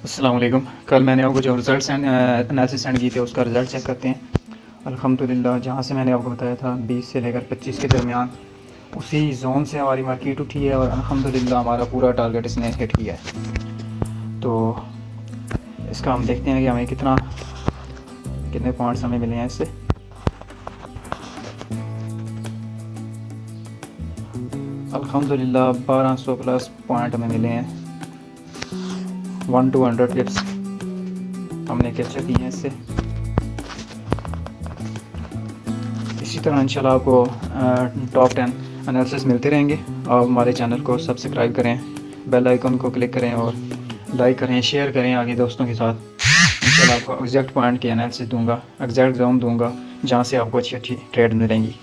अस्सलाम वालेकुम। कल मैंने आपको जो रिज़ल्ट एनालिसिस सेंड किए थे उसका रिज़ल्ट चेक करते हैं। अल्हम्दुलिल्लाह जहाँ से मैंने आपको बताया था 20 से लेकर 25 के दरमियान उसी जोन से हमारी मार्केट उठी है और अल्हम्दुलिल्लाह हमारा पूरा टारगेट इसने हिट किया है। तो इसका हम देखते हैं कि हमें कितने पॉइंट्स हमें मिले हैं इससे। अल्हम्दुलिल्लाह 1200 प्लस पॉइंट हमें मिले हैं। 1 to 100 टिप्स हमने कैप्चर की हैं इससे। इसी तरह इंशाल्लाह आपको टॉप 10 एनालिसिस मिलते रहेंगे। आप हमारे चैनल को सब्सक्राइब करें, बेल आइकन को क्लिक करें और लाइक करें, शेयर करें आगे दोस्तों के साथ। इंशाल्लाह आपको एग्जैक्ट पॉइंट की एनालिसिस दूंगा, एग्जैक्ट जोन दूंगा जहां से आपको अच्छी अच्छी ट्रेड मिलेंगी।